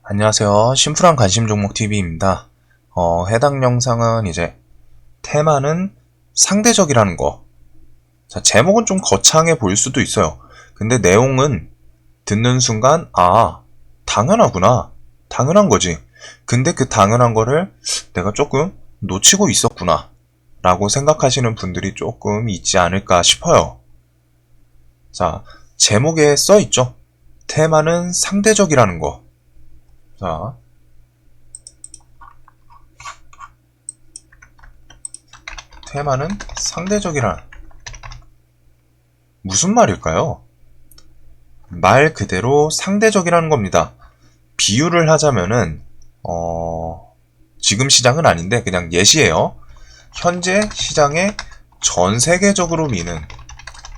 안녕하세요. 심플한 관심 종목 TV입니다. 해당 영상은 이제 테마는 상대적이라는 거. 자, 제목은 좀 거창해 보일 수도 있어요. 근데 내용은 듣는 순간, 당연하구나. 당연한 거지. 근데 그 당연한 거를 내가 조금 놓치고 있었구나. 라고 생각하시는 분들이 조금 있지 않을까 싶어요. 자, 제목에 써 있죠. 테마는 상대적이라는 거. 자, 테마는 상대적이란 무슨 말일까요? 말 그대로 상대적이라는 겁니다. 비유를 하자면은 지금 시장은 아닌데 그냥 예시예요. 현재 시장에 전 세계적으로 미는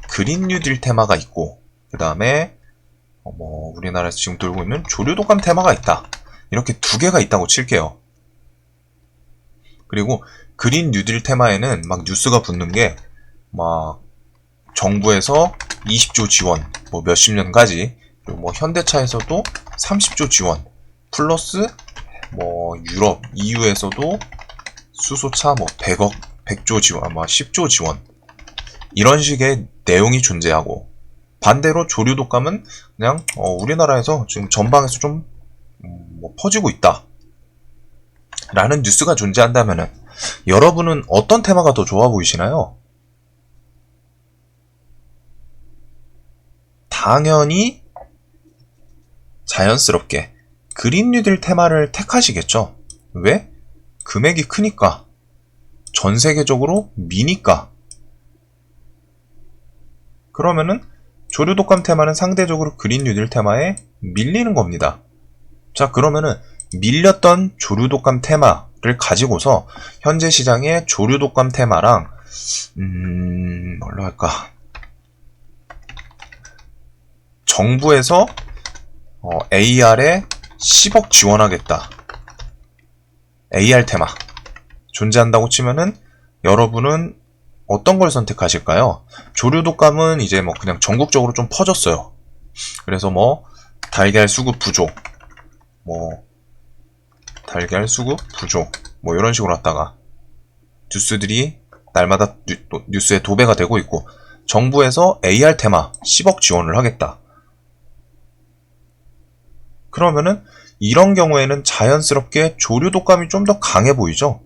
그린 뉴딜 테마가 있고 그 다음에 우리나라에서 지금 돌고 있는 조류독감 테마가 있다. 이렇게 두 개가 있다고 칠게요. 그리고 그린 뉴딜 테마에는 막 뉴스가 붙는 게 막 정부에서 20조 지원, 몇십 년까지, 그리고 현대차에서도 30조 지원, 플러스 유럽, EU에서도 수소차 100억, 100조 지원, 10조 지원. 이런 식의 내용이 존재하고, 반대로 조류독감은 그냥 우리나라에서 지금 전방에서 좀 퍼지고 있다. 라는 뉴스가 존재한다면은 여러분은 어떤 테마가 더 좋아 보이시나요? 당연히 자연스럽게 그린 뉴딜 테마를 택하시겠죠. 왜? 금액이 크니까. 전 세계적으로 미니까. 그러면은 조류독감 테마는 상대적으로 그린 뉴딜 테마에 밀리는 겁니다. 자, 그러면은 밀렸던 조류독감 테마를 가지고서 현재 시장의 조류독감 테마랑 뭘로 할까? 정부에서 AR에 10억 지원하겠다. AR 테마 존재한다고 치면은 여러분은 어떤 걸 선택하실까요? 조류독감은 이제 그냥 전국적으로 좀 퍼졌어요. 그래서 달걀 수급 부족, 달걀 수급 부족, 이런 식으로 왔다가 뉴스들이 날마다 뉴스에 도배가 되고 있고 정부에서 AR 테마 10억 지원을 하겠다. 그러면은 이런 경우에는 자연스럽게 조류독감이 좀 더 강해 보이죠?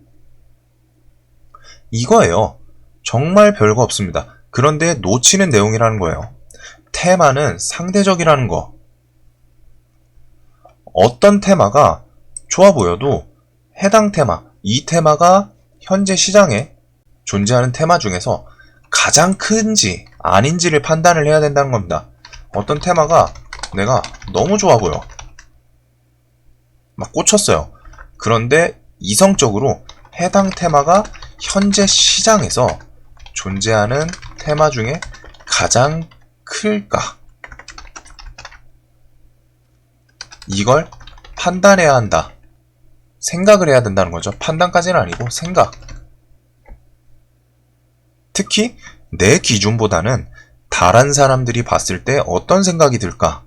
이거예요. 정말 별거 없습니다. 그런데 놓치는 내용이라는 거예요. 테마는 상대적이라는 거. 어떤 테마가 좋아 보여도 해당 테마, 이 테마가 현재 시장에 존재하는 테마 중에서 가장 큰지 아닌지를 판단을 해야 된다는 겁니다. 어떤 테마가 내가 너무 좋아 보여. 막 꽂혔어요. 그런데 이성적으로 해당 테마가 현재 시장에서 존재하는 테마 중에 가장 클까? 이걸 판단해야 한다. 생각을 해야 된다는 거죠. 판단까지는 아니고 생각. 특히 내 기준보다는 다른 사람들이 봤을 때 어떤 생각이 들까?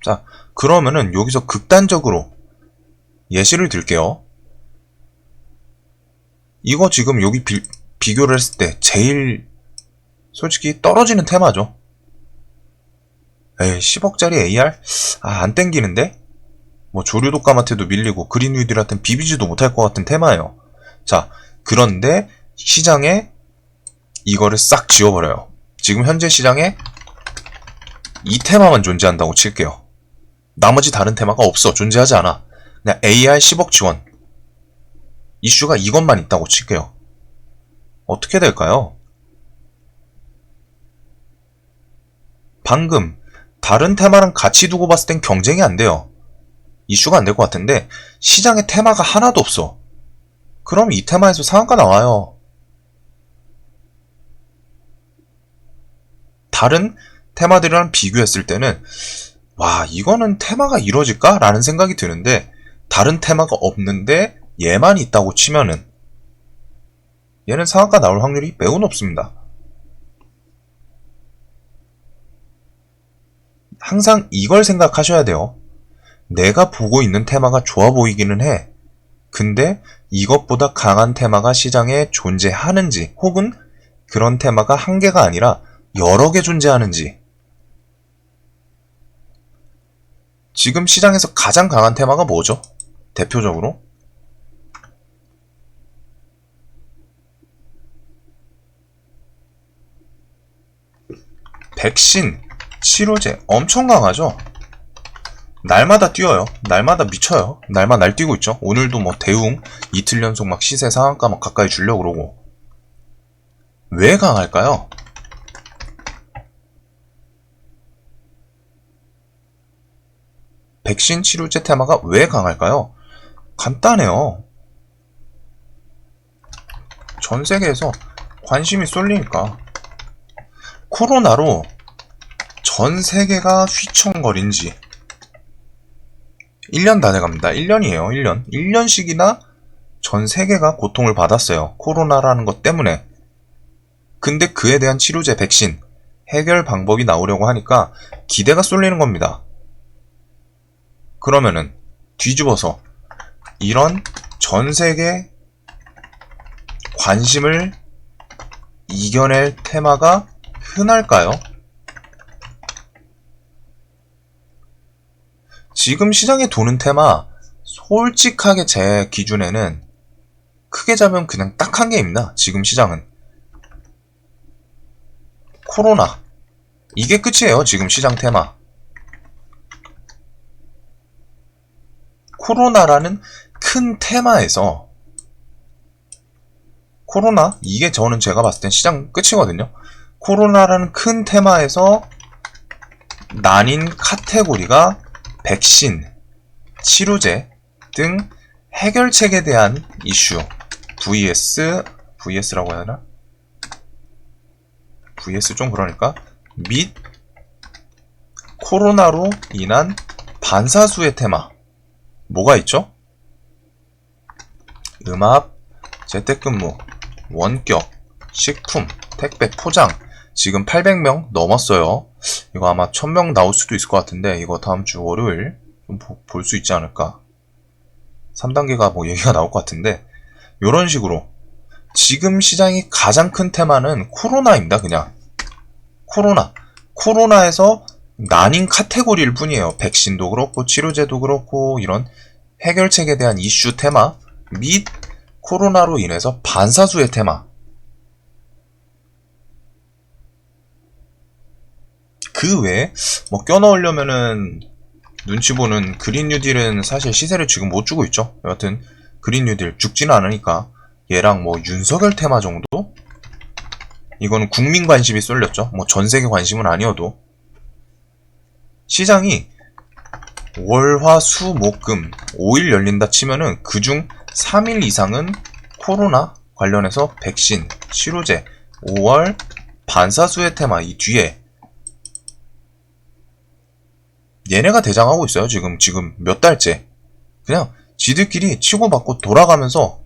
자, 그러면은 여기서 극단적으로 예시를 들게요. 이거 지금 여기 비교를 했을 때 제일 솔직히 떨어지는 테마죠. 10억짜리 AR? 안 땡기는데? 조류독감한테도 밀리고 그린 뉴딜한테는 비비지도 못할 것 같은 테마예요. 자, 그런데 시장에 이거를 싹 지워버려요. 지금 현재 시장에 이 테마만 존재한다고 칠게요. 나머지 다른 테마가 없어. 존재하지 않아. 그냥 AR 10억 지원. 이슈가 이것만 있다고 칠게요. 어떻게 될까요? 방금 다른 테마랑 같이 두고 봤을 땐 경쟁이 안 돼요. 이슈가 안 될 것 같은데 시장에 테마가 하나도 없어. 그럼 이 테마에서 상한가 나와요. 다른 테마들이랑 비교했을 때는 이거는 테마가 이루어질까? 라는 생각이 드는데 다른 테마가 없는데 얘만 있다고 치면은 얘는 상한가 나올 확률이 매우 높습니다. 항상 이걸 생각하셔야 돼요. 내가 보고 있는 테마가 좋아 보이기는 해. 근데 이것보다 강한 테마가 시장에 존재하는지, 혹은 그런 테마가 한 개가 아니라 여러 개 존재하는지. 지금 시장에서 가장 강한 테마가 뭐죠? 대표적으로? 백신, 치료제 엄청 강하죠? 날마다 뛰어요. 날마다 미쳐요. 날마다 날뛰고 있죠. 오늘도 뭐 대웅 이틀 연속 막 시세 상한가 막 가까이 주려고 그러고. 왜 강할까요? 백신 치료제 테마가 왜 강할까요? 간단해요. 전 세계에서 관심이 쏠리니까. 코로나로 전 세계가 휘청거린 지 1년 다 돼갑니다. 1년이에요. 1년. 1년씩이나 전 세계가 고통을 받았어요. 코로나라는 것 때문에. 근데 그에 대한 치료제, 백신, 해결 방법이 나오려고 하니까 기대가 쏠리는 겁니다. 그러면은 뒤집어서 이런 전 세계 관심을 이겨낼 테마가 흔할까요? 지금 시장에 도는 테마, 솔직하게 제 기준에는 크게 잡으면 그냥 딱 한 개입니다. 지금 시장은. 코로나. 이게 끝이에요. 지금 시장 테마. 코로나라는 큰 테마에서 코로나, 이게 저는 제가 봤을 땐 시장 끝이거든요. 코로나라는 큰 테마에서 나뉜 카테고리가 백신, 치료제 등 해결책에 대한 이슈, VS라고 해야 하나? VS 좀 그러니까, 및 코로나로 인한 반사수의 테마. 뭐가 있죠? 음압, 재택근무, 원격, 식품, 택배, 포장. 지금 800명 넘었어요. 이거 아마 1000명 나올 수도 있을 것 같은데, 이거 다음 주 월요일 좀 볼 수 있지 않을까. 3단계가 뭐 얘기가 나올 것 같은데, 요런 식으로 지금 시장이 가장 큰 테마는 코로나입니다. 그냥 코로나에서 나뉜 카테고리일 뿐이에요. 백신도 그렇고 치료제도 그렇고 이런 해결책에 대한 이슈 테마 및 코로나로 인해서 반사수의 테마. 그 외에 뭐 껴넣으려면은 눈치 보는 그린 뉴딜은 사실 시세를 지금 못 주고 있죠. 여하튼 그린 뉴딜 죽지는 않으니까 얘랑 뭐 윤석열 테마 정도? 이거는 국민 관심이 쏠렸죠. 뭐 전 세계 관심은 아니어도. 시장이 월, 화, 수, 목, 금 5일 열린다 치면은 그중 3일 이상은 코로나 관련해서 백신, 치료제, 5월 반사수의 테마 이 뒤에 얘네가 대장하고 있어요. 지금 몇 달째. 그냥 지들끼리 치고받고 돌아가면서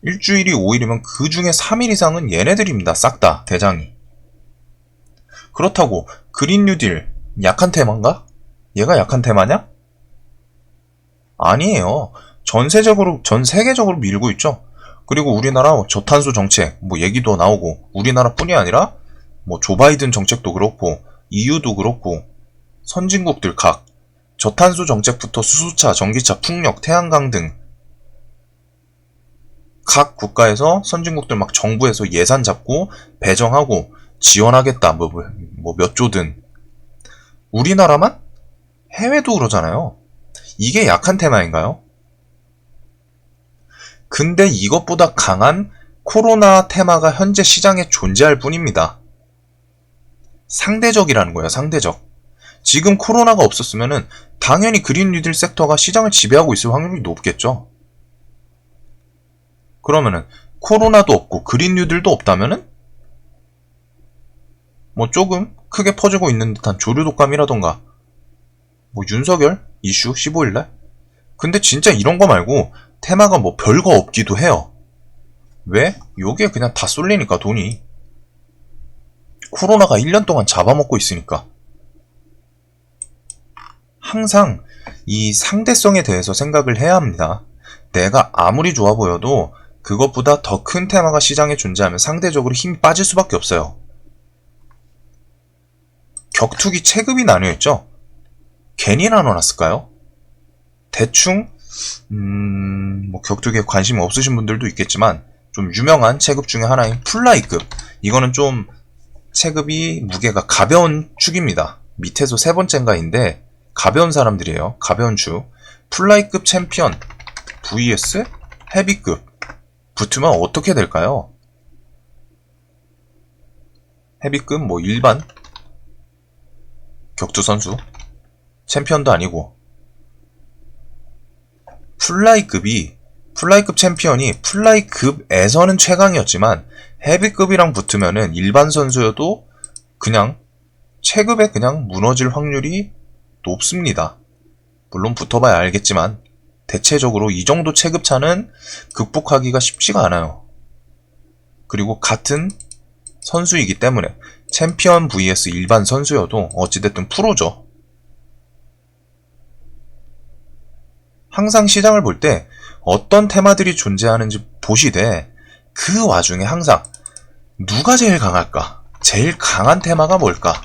일주일이 5일이면 그 중에 3일 이상은 얘네들입니다. 싹 다 대장이. 그렇다고 그린 뉴딜 약한 테마인가? 얘가 약한 테마냐? 아니에요. 전 세계적으로 밀고 있죠. 그리고 우리나라 저탄소 정책 뭐 얘기도 나오고 우리나라뿐이 아니라 뭐 조 바이든 정책도 그렇고 EU도 그렇고 선진국들 각 저탄소 정책부터 수소차, 전기차, 풍력, 태양광 등 각 국가에서 선진국들 막 정부에서 예산 잡고 배정하고 지원하겠다 뭐 몇 조든. 우리나라만? 해외도 그러잖아요. 이게 약한 테마인가요? 근데 이것보다 강한 코로나 테마가 현재 시장에 존재할 뿐입니다. 상대적이라는 거예요. 상대적. 지금 코로나가 없었으면은 당연히 그린 뉴딜 섹터가 시장을 지배하고 있을 확률이 높겠죠. 그러면은 코로나도 없고 그린 뉴딜도 없다면은 뭐 조금 크게 퍼지고 있는 듯한 조류 독감이라던가 뭐 윤석열 이슈 15일날? 근데 진짜 이런 거 말고 테마가 뭐 별거 없기도 해요. 왜? 여기에 그냥 다 쏠리니까 돈이. 코로나가 1년 동안 잡아먹고 있으니까. 항상 이 상대성에 대해서 생각을 해야 합니다. 내가 아무리 좋아 보여도 그것보다 더 큰 테마가 시장에 존재하면 상대적으로 힘이 빠질 수밖에 없어요. 격투기 체급이 나뉘어있죠? 괜히 나눠놨을까요? 대충 뭐 격투기에 관심이 없으신 분들도 있겠지만 좀 유명한 체급 중에 하나인 플라이급, 이거는 좀 체급이 무게가 가벼운 축입니다. 밑에서 세 번째인가인데 가벼운 사람들이에요. 가벼운 축. 플라이급 챔피언 vs 헤비급 붙으면 어떻게 될까요? 헤비급 뭐 일반 격투 선수, 챔피언도 아니고, 플라이급 챔피언이 플라이급에서는 최강이었지만 헤비급이랑 붙으면은 일반 선수여도 그냥 체급에 그냥 무너질 확률이 높습니다. 물론 붙어봐야 알겠지만 대체적으로 이 정도 체급 차는 극복하기가 쉽지가 않아요. 그리고 같은 선수이기 때문에 챔피언 vs 일반 선수여도 어찌됐든 프로죠. 항상 시장을 볼 때 어떤 테마들이 존재하는지 보시되 그 와중에 항상 누가 제일 강할까? 제일 강한 테마가 뭘까?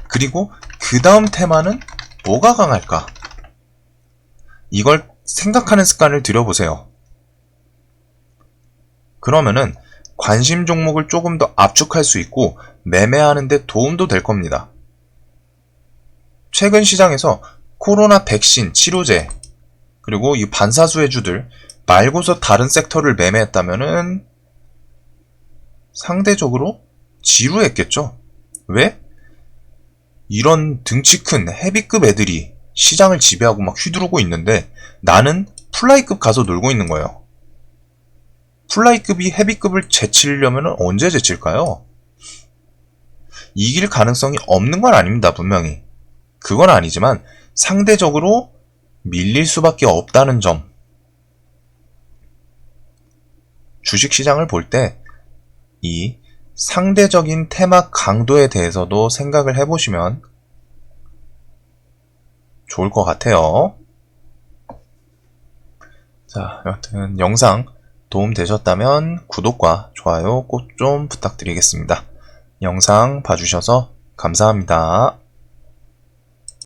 그리고 그 다음 테마는 뭐가 강할까? 이걸 생각하는 습관을 들여보세요. 그러면은 관심 종목을 조금 더 압축할 수 있고 매매하는 데 도움도 될 겁니다. 최근 시장에서 코로나 백신, 치료제, 그리고 이 반사수혜주들 말고서 다른 섹터를 매매했다면은 상대적으로 지루했겠죠. 왜? 이런 등치 큰 헤비급 애들이 시장을 지배하고 막 휘두르고 있는데 나는 플라이급 가서 놀고 있는 거예요. 플라이급이 헤비급을 제치려면 언제 제칠까요? 이길 가능성이 없는 건 아닙니다, 분명히. 그건 아니지만 상대적으로 밀릴 수밖에 없다는 점. 주식시장을 볼 때 이 상대적인 테마 강도에 대해서도 생각을 해보시면 좋을 것 같아요. 자, 여하튼 영상 도움 되셨다면 구독과 좋아요 꼭 좀 부탁드리겠습니다. 영상 봐주셔서 감사합니다.